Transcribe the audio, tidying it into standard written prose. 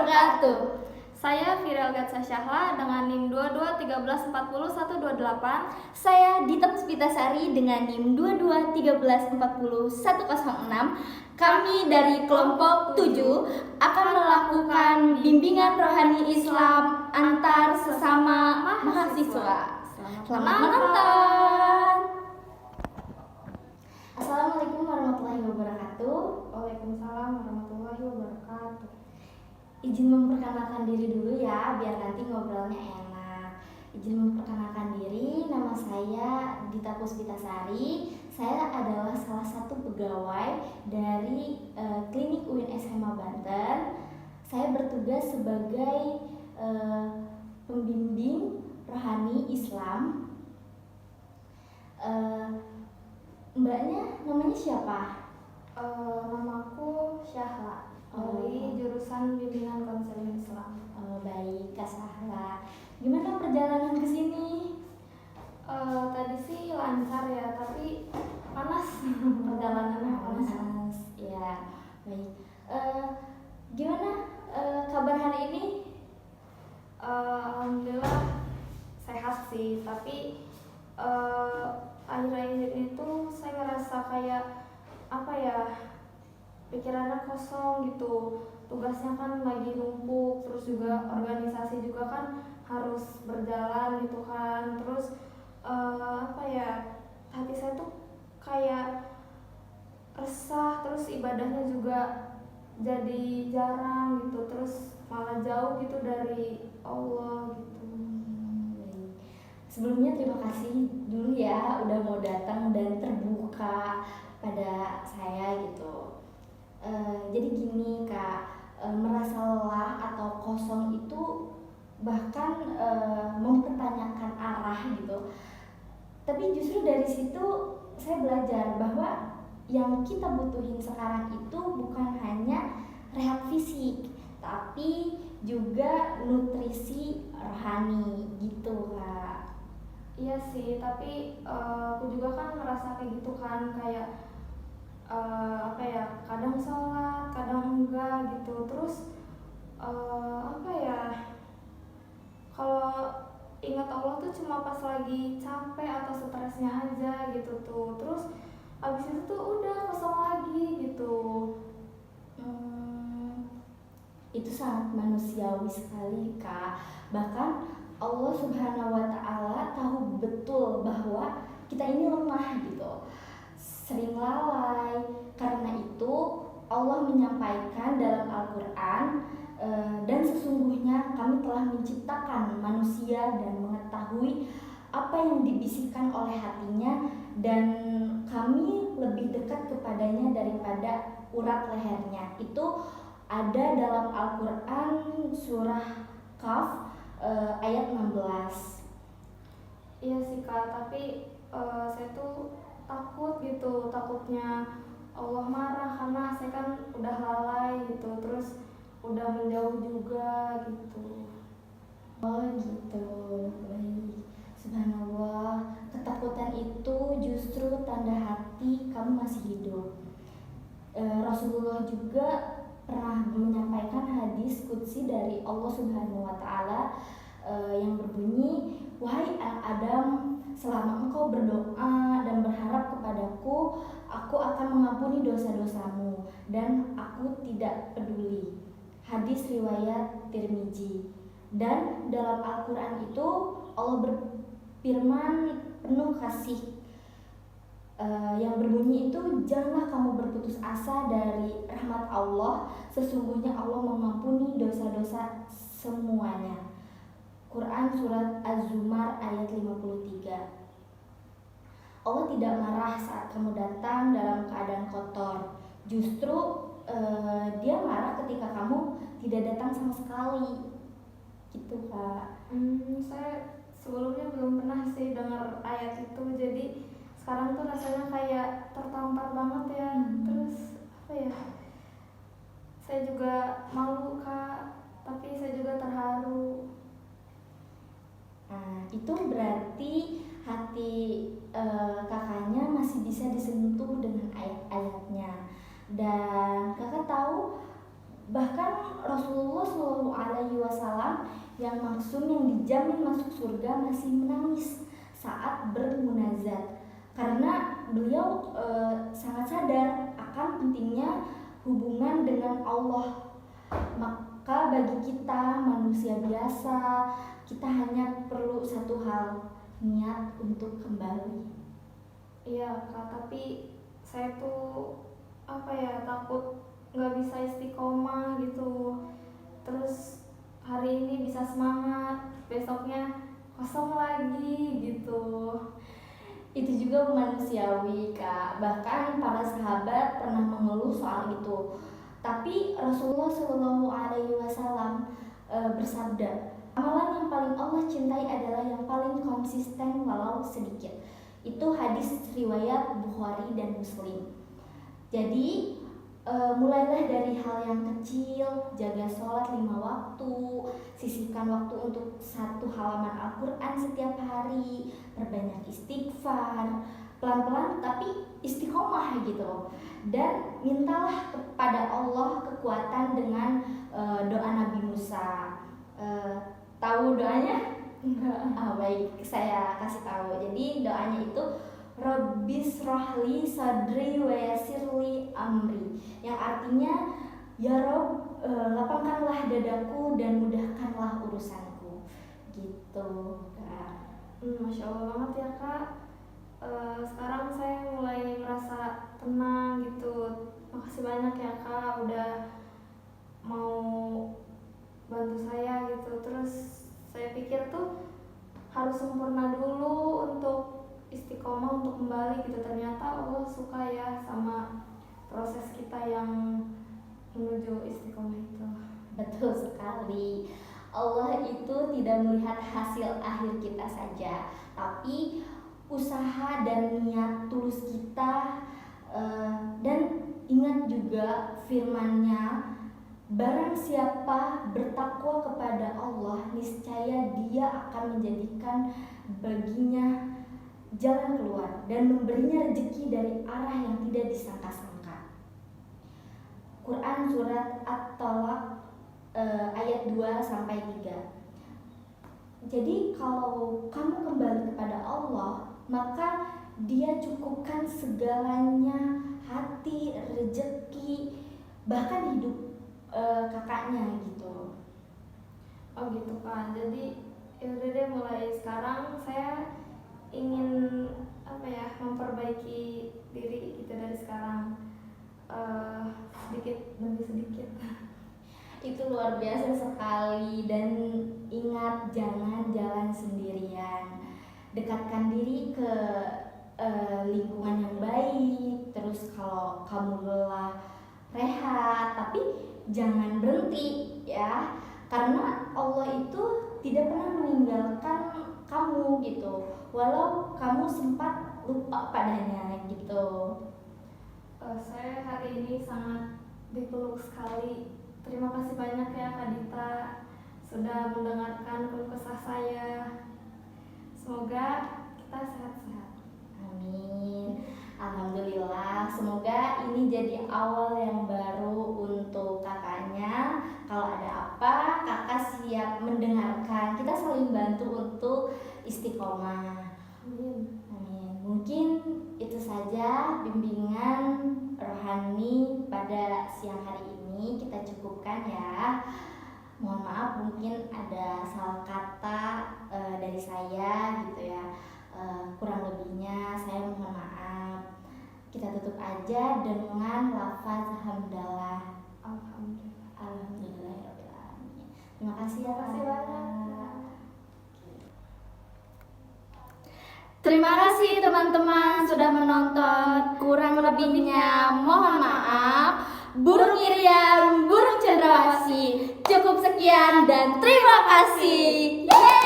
wabarakatuh. Saya Firel Gatsa Syahla dengan NIM 2213401128. Saya Dita Puspitasari dengan NIM 2213401106. Kami dari kelompok 7 akan melakukan bimbingan rohani Islam antar sesama mahasiswa. Selamat menonton. Assalamualaikum warahmatullahi wabarakatuh. Waalaikumsalam warahmatullahi wabarakatuh. Izin memperkenalkan diri dulu ya, biar nanti ngobrolnya enak. Izin memperkenalkan diri, nama saya Dita Puspitasari. Saya adalah salah satu pegawai dari Klinik UIN SMA Banten. Saya bertugas sebagai pembimbing rohani Islam. Mbaknya namanya siapa? Namaku Syahla dari jurusan bimbingan konseling Islam. Baik, Kak Sahla. Gimana perjalanan ke sini? Tadi sih lancar ya, tapi panas. Perjalanannya panas. Ya, baik. Gimana kabar hari ini? Alhamdulillah sehat sih, tapi akhir-akhir ini tuh saya ngerasa kayak pikirannya kosong gitu. Tugasnya kan lagi numpuk, terus juga organisasi juga kan harus berjalan gitu kan. Terus hati saya tuh kayak resah, terus ibadahnya juga jadi jarang gitu, terus malah jauh gitu dari Allah gitu. Sebelumnya terima kasih dulu ya udah mau datang dan terbuka pada saya gitu. Jadi gini Kak, merasa lelah atau kosong itu bahkan mempertanyakan arah gitu. Tapi justru dari situ saya belajar bahwa yang kita butuhin sekarang itu bukan hanya rehat fisik, tapi juga nutrisi rohani gitu Kak. Iya sih, tapi aku juga kan ngerasa kayak gitu kan, kayak kadang sholat, kadang enggak gitu. Terus kalau ingat Allah tuh cuma pas lagi capek atau stresnya aja gitu tuh. Terus abis itu tuh udah kosong lagi gitu. Itu sangat manusiawi sekali Kak. Bahkan Allah Subhanahu wa Ta'ala tahu betul bahwa kita ini lemah gitu, sering lalai. Karena itu Allah menyampaikan dalam Al-Quran, dan sesungguhnya kami telah menciptakan manusia dan mengetahui apa yang dibisikkan oleh hatinya, dan kami lebih dekat kepadanya daripada urat lehernya. Itu ada dalam Al-Quran surah Kaf ayat 16. Iya sih Kak, tapi saya tuh takut gitu, takutnya Allah marah karena saya kan udah lalai gitu, terus udah menjauh juga gitu. Oh gitu, baik. Subhanallah, ketakutan itu justru tanda hati kamu masih hidup. Rasulullah juga pernah menyampaikan hadis qudsi dari Allah Subhanahu wa Ta'ala yang berbunyi, wahai Adam, selama engkau berdoa dan berharap kepadaku, aku akan mengampuni dosa-dosamu dan aku tidak peduli. Hadis riwayat Tirmizi. Dan dalam Al-Quran itu Allah berfirman penuh kasih, yang berbunyi itu, janganlah kamu berputus asa dari rahmat Allah, sesungguhnya Allah mengampuni dosa-dosa semuanya. Quran surat Az-Zumar ayat 53. Allah tidak marah saat kamu datang dalam keadaan kotor. Justru dia marah ketika kamu tidak datang sama sekali. Gitu Kak. Saya sebelumnya belum pernah sih dengar ayat itu, jadi sekarang tuh rasanya kayak tertampar banget ya. Terus saya juga malu Kak, tapi saya juga terharu. Nah, itu berarti hati kakaknya masih bisa disentuh dengan ayat-ayatnya. Dan kakak tahu Bahkan Rasulullah SAW yang maksum yang dijamin masuk surga masih menangis saat bermunajat karena beliau sangat sadar akan pentingnya hubungan dengan Allah. Maka bagi kita manusia biasa, kita hanya perlu satu hal, niat untuk kembali. Iya Kak, tapi saya tuh takut nggak bisa istiqomah gitu. Terus hari ini bisa semangat, besoknya kosong lagi gitu. Itu juga manusiawi Kak. Bahkan para sahabat pernah mengeluh soal itu. Tapi Rasulullah SAW bersabda, amalan yang paling Allah cintai adalah yang paling konsisten walau sedikit. Itu hadis riwayat Bukhari dan Muslim. Jadi mulailah dari hal yang kecil, jaga sholat 5 waktu, sisihkan waktu untuk 1 halaman Al-Quran setiap hari, perbanyak istighfar, pelan-pelan tapi istiqomah gitu. Dan mintalah kepada Allah kekuatan dengan doa Nabi Musa. Tahu doanya? Enggak. Baik, saya kasih tahu. Jadi doanya itu Rabbis rohli sadri wa yassirli amri, yang artinya ya Rob, lapangkanlah dadaku dan mudahkanlah urusanku gitu Kak. Masya Allah banget ya Kak. Sekarang saya mulai merasa tenang gitu. Makasih banyak ya Kak udah mau bantu saya gitu. Terus saya pikir tuh harus sempurna dulu untuk istiqomah, untuk kembali gitu. Ternyata Allah suka ya sama proses kita yang menuju istiqomah itu. Betul sekali. Allah itu tidak melihat hasil akhir kita saja, tapi usaha dan niat tulus kita. Dan ingat juga firman-Nya, barang siapa bertakwa kepada Allah, niscaya Dia akan menjadikan baginya jalan keluar dan memberinya rezeki dari arah yang tidak disangka-sangka. Quran surat At-Talaq ayat 2-3. Jadi kalau kamu kembali kepada Allah, maka Dia cukupkan segalanya, hati, rezeki, bahkan hidup kakaknya gitu. Oh gitu Kak. Jadi yaudah deh, mulai sekarang saya ingin memperbaiki diri gitu dari sekarang, sedikit demi sedikit. Itu luar biasa sekali. Dan ingat, jangan jalan sendirian, dekatkan diri ke lingkungan yang baik. Terus kalau kamu lelah, rehat, tapi jangan berhenti ya, karena Allah itu tidak pernah meninggalkan kamu gitu, walau kamu sempat lupa padanya gitu. Saya hari ini sangat dipeluk sekali. Terima kasih banyak ya Kak Dita sudah mendengarkan keluh kesah saya. Semoga kita sehat-sehat. Amin. Alhamdulillah. Semoga ini jadi awal yang baru untuk kakaknya. Kalau ada apa, kakak siap mendengarkan. Kita saling bantu untuk istiqomah. Amin. Amin. Mungkin itu saja bimbingan rohani pada siang hari ini, kita cukupkan ya. Mohon maaf mungkin ada salah kata dari saya gitu ya. Kurang lebihnya saya mohon maaf. Kita tutup aja dengan lafaz hamdalah. Alhamdulillah. Alhamdulillahirrahmanirrahim. Terima kasih ya. Terima kasih banyak. Terima kasih teman-teman sudah menonton. Kurang lebihnya mohon maaf. Burung Irian, burung cendrawasih. Cukup sekian dan terima kasih. Yeay!